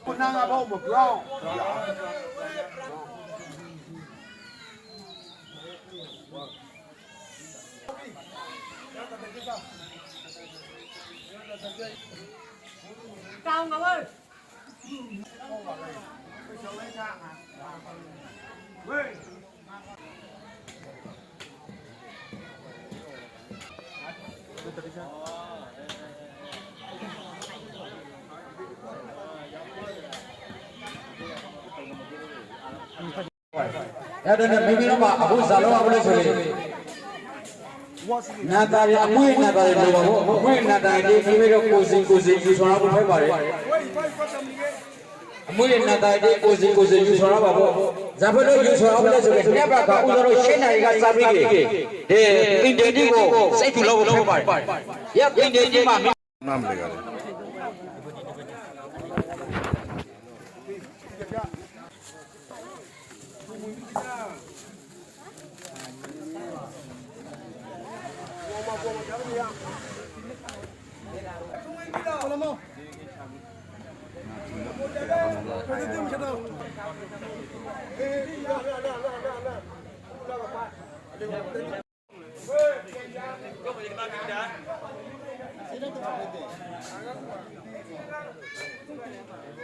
คนนั่งเอาหมดร้องเก้ามาเลยเฮ้ยအဲ့ဒါနဲ့မိမိတို့ကအခုဇာလုံးအောင်လို့ဆိုရင်နာတာရအမွေးနာတာရလို့ပါဘို့အမွေးနာတာဒီမိမိတို့ကိုစီယူဆောင်အောင်ဖိုက်ပါတယ်အမွေးနာတာဒီကိုစီယူဆောင်အောင်ပါဘို့ဇာဖလို့ယူဆောင်အောင်လို့ဆိုရင်မြတ်ဘကဥတော်တို့ရှင်းနိုင်ကစာပြီးဒီအင်ဒီတီကိုစိတ်ထူလို့ဖိုက်ပါတယ်ရပ်အင်ဒီတီမှာနာမလေးကလေး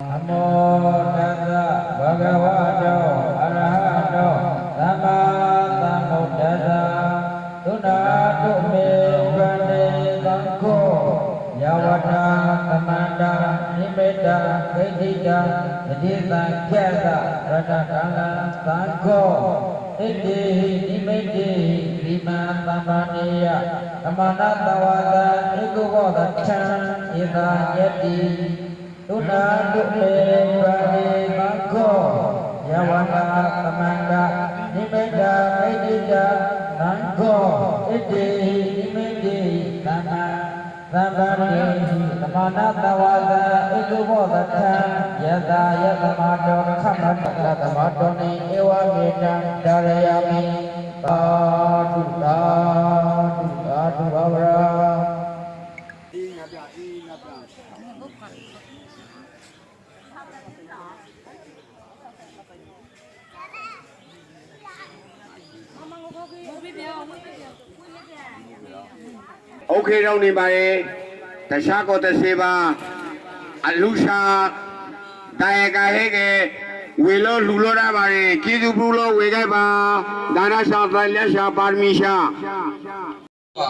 နမောတတ္တဗုဒ္ဓဝါဒောအရဟတောသမ္မာသမ္ဗုဒ္ဓတ္တသုနာတုမေဗန္တိသံဃောယဝတာသမန္တာနိမိတ္တာဒိဋ္ဌိတာတတိသံဖြတ်တာရတ္တကာလသံဃောဣတိနိမိတ်တိဒီမံသမ္ပနိယသမဏတဝါဒဧကဝဒထံဧသာယတိသုနာတုမေဗန္တိသံဃောယဝတာသမန္တာနိမိတ္တာဒိဋ္ဌိတာသံဃောဣတိနိမိတ်တိသမ္မာသမ္ပတိသမဏတဝါဒဧကဝဒထံယတာယသမတောခမတ္တသမတောနိဧဝမေတံဒါရယာမိသာဓုသာဓုသာဓုဘာဝရာโอเคတော့နေပါတယ်တခြားကောတစေပါအလူရှာတာယကဟဲကဝေလို့လူလို့ရပါတယ်ကျေးဇူးပြုလို့ဝေခဲ့ပါဒါနရှာသလက်ရှာပါရမီရှာ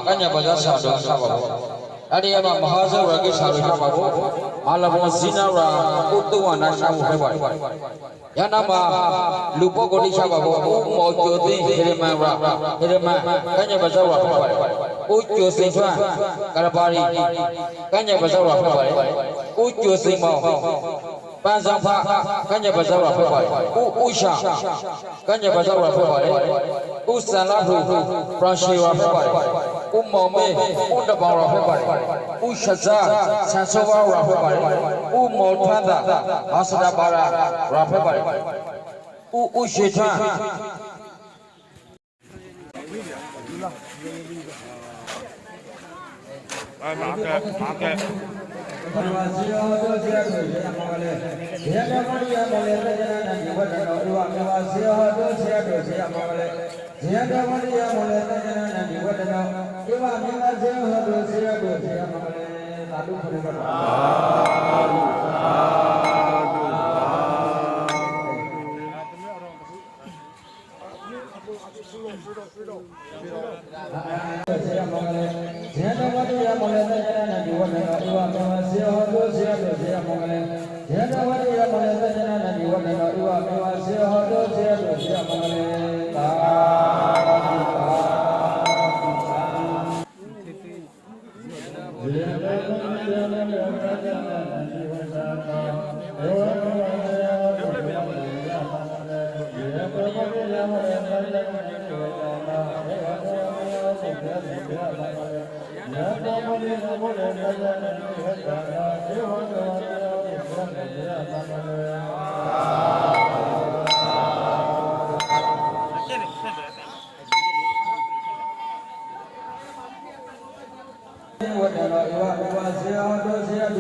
ကညဘာသာစာတော့စာပါဘောအဲ့ဒီမှာမဟာဇောရကိစာရပါဘောအာလဘောဇိနာရာဥတ္တဝနာရှာဖို့ပဲပါယနာမှာလူပုဂ္ဂိုလ်ရှာပါဘောမောကျိုသိဟိရမန်ရာဟိရမန်ကညဘာဇောရဖြစ်ပါတယ်ကိုကျိုစိန်ဆွမ်းကရပါရီကညဘာဇောရဖြစ်ပါတယ်ကိုကျိုစိန်မောပန်းဆောင်ဖကညဘာဇောရဖြစ်ပါတယ်ကိုဥရှာကညဘာဇောရဖြစ်ပါတယ်ကိုစံလာဖူပရရှိဝါဖြစ်ပါတယ်ကိုမောင်မေကိုတပေါရဖြစ်ပါတယ်ကိုရှဇာဆန်ဆောဝါရဖြစ်ပါတယ်ကိုမောထွန်းသာဘာစဒပါရာရဖြစ်ပါတယ်ကိုရှိထွန်းမာကဘာဝစီယောတို့ဆရာတို့ရမှာလေဘယ်ကမှရမလဲတဲ့နာဒီဝတ်တော်တို့ဘာဝစီယောတို့ဆရာတို့ရမှာလေဘယ်ကမှရမလဲတဲ့နာဒီဝတ်တော်ဒီမှာမြတ်ဆရာတို့ဆရာတို့ရမှာလေသာဓုခရပါသာဓုဝတ္တရောဧဝဧဝဆေဟောတောဆေဟတ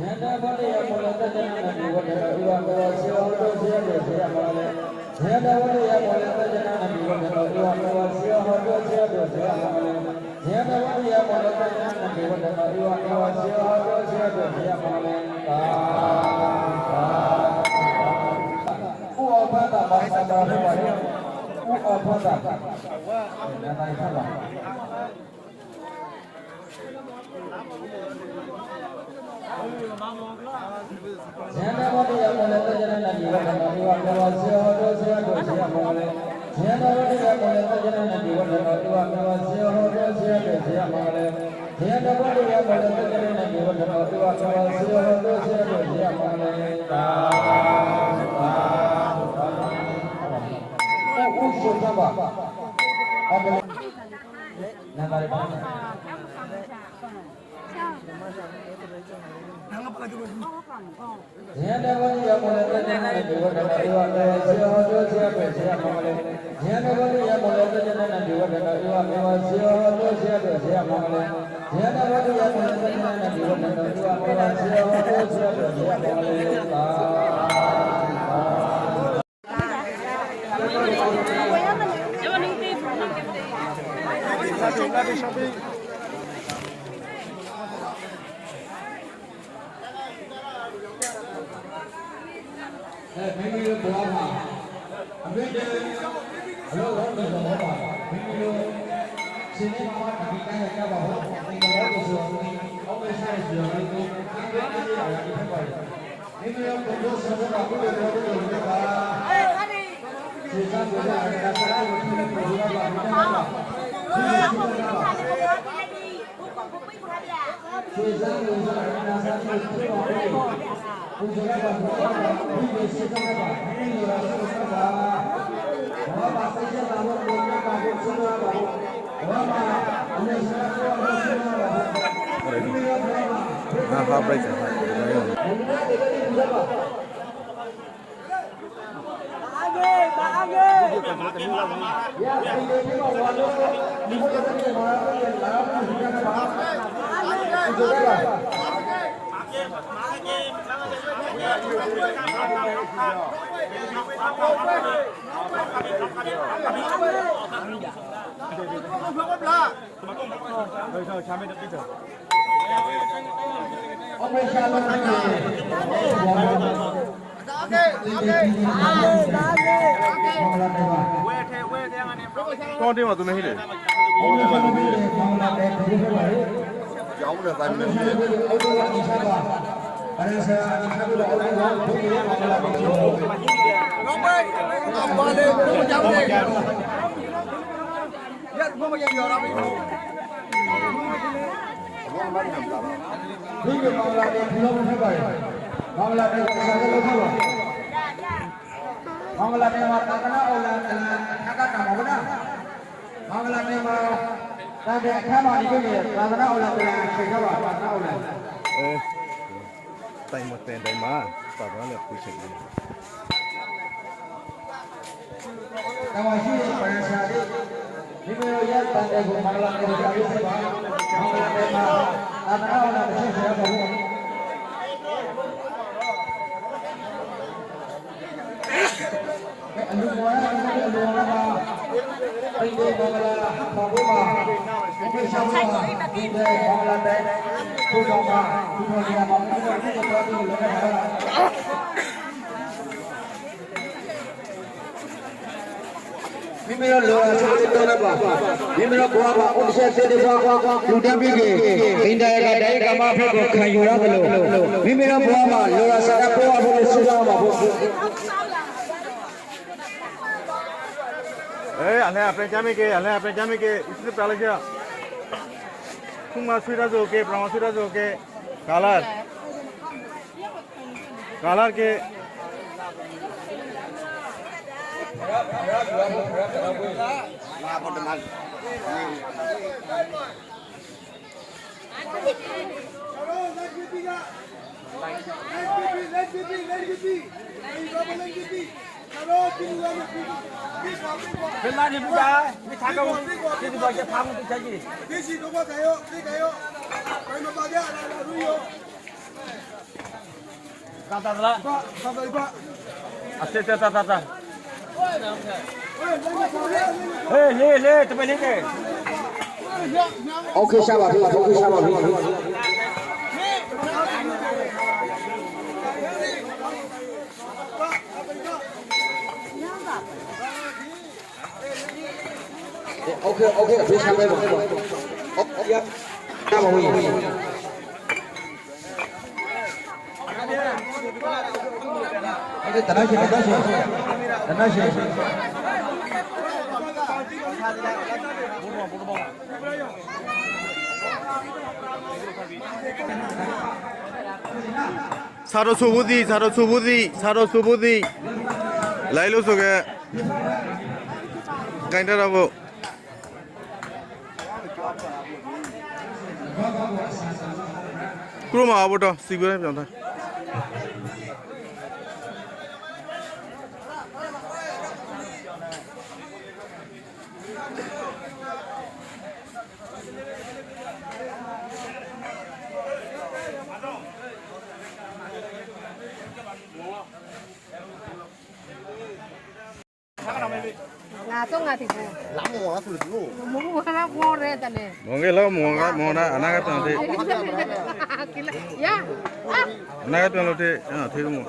ယန္တာဘောရိယမောလတ္တနာနိဝတ္တဥပမောစေဟောတုစေတုစေအမောလေယန္တာဘောရိယမောလတ္တနာနိဝတ္တဥပမောစေဟောတုစေတုစေအမောလေယန္တာဘောရိယမောလတ္တနာနိဝတ္တဥပမောစေဟောတုစေတုစေအမောလေသာဥပပတ္တဘာသာတော်ဟောပါလေဥပပတ္တနာတိုင်းခပါဇန္နဝတ္တယမောလတ္တနာနိဝတ္တဥပမောစေဟောတုစေတုစေအမောလေဇန္နဝတ္တယမောလတ္တနာနိဝတ္တဥပမောစေဟောတုစေတုစေအမောလေဇန္နဝတ္တယမောလတ္တနာနိဝတ္တဥပမောစေဟောတုစေတုစေအမောလေသာဥစ္စုသဘာအမေနာမရပါဇန္နဝတ္တယမောလတ္တနာနိဝတ္တဥပမောစေဟောတုစေတုစေအမောလေဇန္နဝတ္တယမောလတ္တနာနိဝတ္တဥပမောစေဟောတုစေတုစေအမောလေဇန္နဝတ္တယမောလတ္တနာနိဝတ္တဥပမောစေဟောတုစေတုစေအမောလေသာမိမိတို့ဘဝမှာအမေတွေအလို့တော့ဒီလိုပါမိမိတို့ရှင်နေမှာဒီတိုင်းရပါဘောဒီကတော့ဆိုတော့အောက်ဆိုင်ဆိုတော့ဒီကိုအင်းတွေနေရတာဒီဖြစ်ပါတယ်မိမိတို့ဘုရားဆောတာဘုရားတော်ကိုပြောပါဒီကံကိုလည်းအတားတာကိုသူတို့ပြောပါမိသားစုပါ ွှေစမ်းလို့ဆိုတာနာစာကိုပြေပါဘူးဘုရားကဘာလို့ဒီစိတ်ကပါဒီလိုရဆိုတာဘာမှစိတ်ကဘာလို့ဘုရားကဘုရားကဘာမှအမေစကားပြောလို့ဆိုတာဘာ ငါဖားပရိတ်ဆက်ထားတယ်ရော ကောင်းတယ်မသူမရှိတယ်ကျောင်းနဲ့တိုင်းနေတယ်တိုင်မတဲ့တိုင်မှာပါပါလေပြချက်တယ် တမရှိပရရှာတိဒီလိုရတဲ့တဲ့ကိုမင်္ဂလာနေကြရစေပါမင်္ဂလာနေမှာသာသနာ့နာမရှိစေပါဘူးအလူဝါရအလူဝါရပိဒေမင်္ဂလာပါဘုရားဒီဆောင်ပါဒီမင်္ဂလာတဲ့ဘုရားမှာဒီလိုရမှာဘုရားကိုတော်တော်လေးလည်းဟာမိမရလောအချိုးတော်လည်းပါမိမရဘွားပါဥစ္စာစေတပါလူတန်းပြီးခင်အိန္ဒိယကတိုင်ကမဖက်ကိုခံယူရတယ်လို့မိမရဘွားမှာလောရစာကပေါ်ဖို့စဉ်းစားပါဖို့allez après jamais que allez après jamais que ici para allá kuma suira jo que brahma suira jo que color queเป็นไรนี่พี่จ๋าไม่ทักเขาที่บอกจะทำเป็นใช่ไหมဒီစီတော့ကရောဒီကရောဘယ်မှာပါကြလာလူရော การตัดละ ပါပါပါပါ อาเซตตัดเฮ้ยเล่จะไปเล่นไง โอเคရှာပါပြီโอเคရှာပါပြီโอเคโอเคဖေးရှာပဲပါဟုတ်ရပါဘူးအဲ့ဒါတနာရှိ사로 소부디 라일로 속에 간다라고 그럼 아버터 시그레 변다 ngà thì lắm mùa nó sụt lũ mùa nó vô rồi tận này mong na anaga tante ya anaga tante thế thế không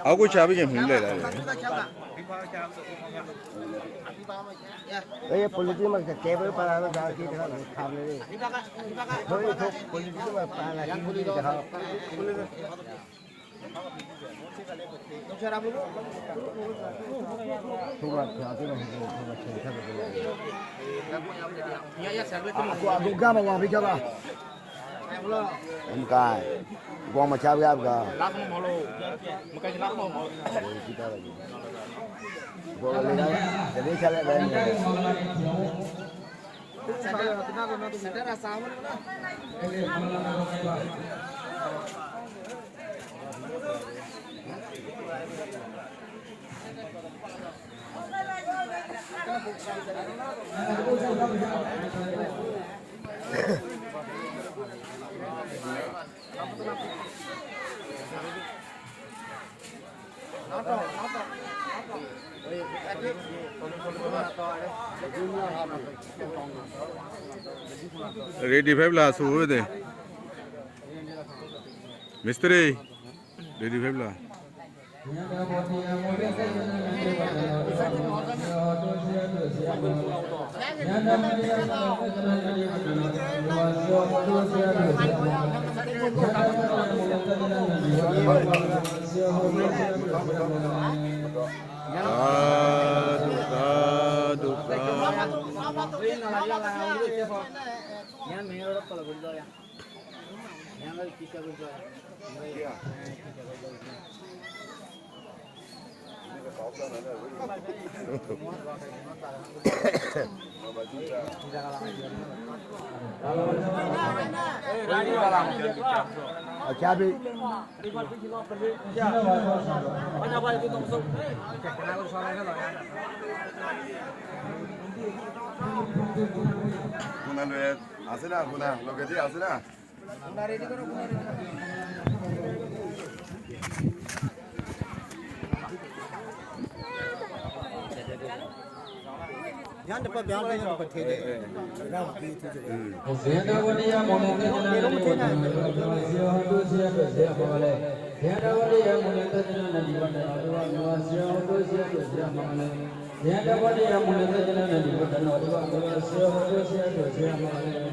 အခုချပြီးရင်မြင်လိုက်တယ် ये पॉलिटिक्स में केबल पर आ रहा है कि खा ले रे कोई तो पॉलिटिक्स में पाला की बोली दिखा थोड़ा खाते हैं थोड़ा अच्छा आपको गा में वहां भी क्या उनका वो मचा भी आपका लाख में बोलो मका लाख में बोलो बोले ना जल्दी चले गए सेंटर सावन ना रेडी फाइव ला सो दे मिस्त्री रेडी फाइव ला क्या भी আসে না গুনা লোকে যে আসে না ध्यान पर ध्यान पे पर थे दे Zendavaniya Moneta Jananiya Hodusia Mangale Zendavaniya Moneta Jananiya Hodusia Mangale Zendavaniya Moneta Jananiya Hodusia Mangale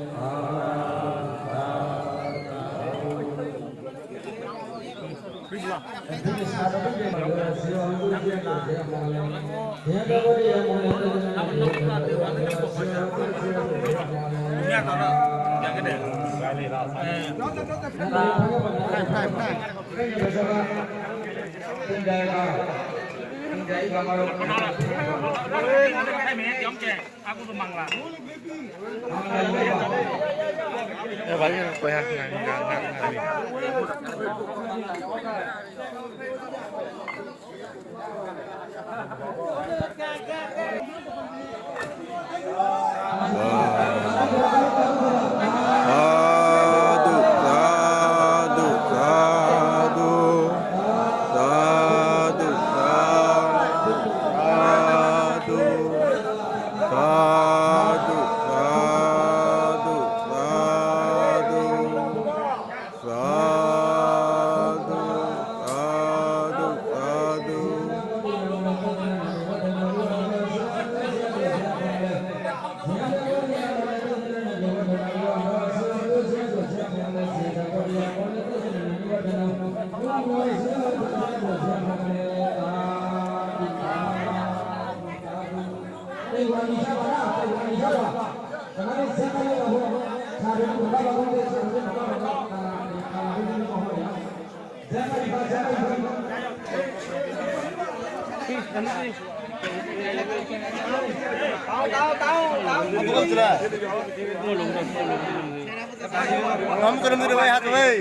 हम करम दे भाई हाथ भाई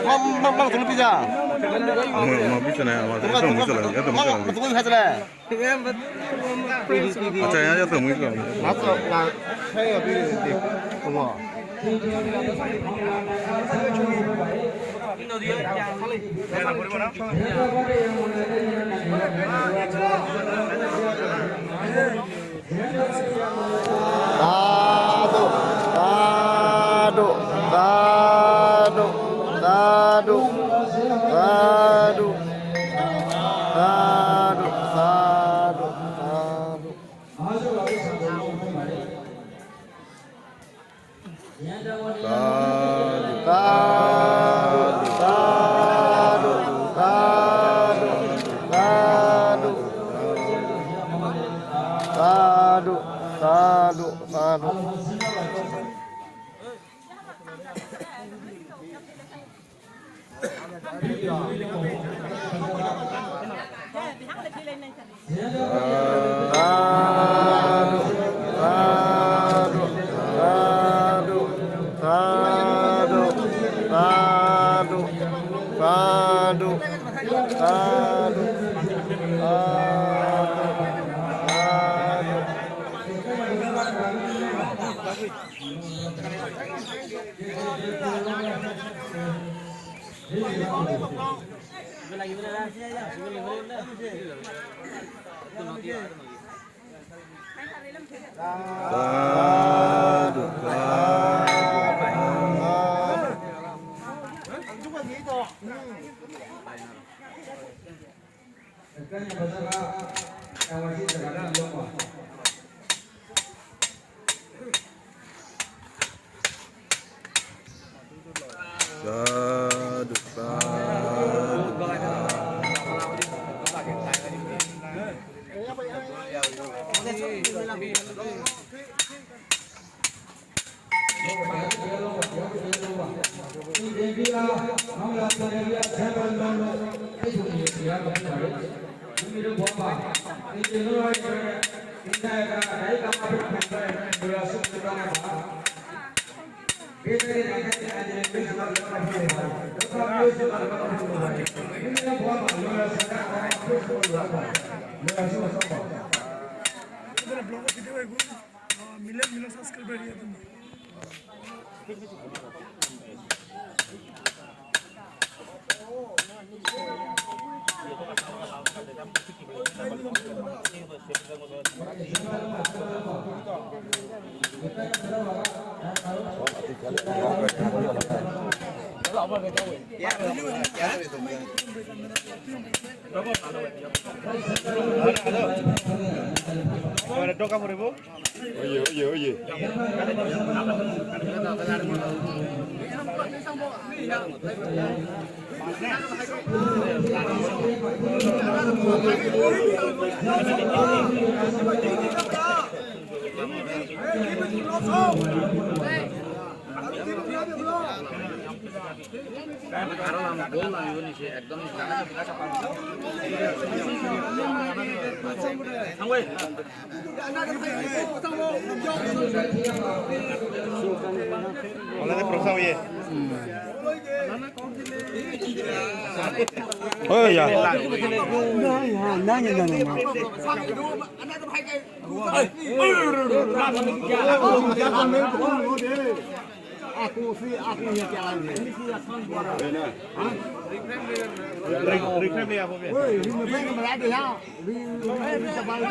हम तुम पिज़्ज़ा मैं भी चला आवाज तो मुझे चला या तो मुझे चला तुम हाथ ला अच्छा यहाँ जाते मुझे चला हाथ ला है अभी देख तुम Toca por evo. Oye. Hola de prosa oye. Oye ya. Aku yang jalan ini sih akan buat. Reclaim dia apa dia? Woi, ini memang berada ya. Ini kembali.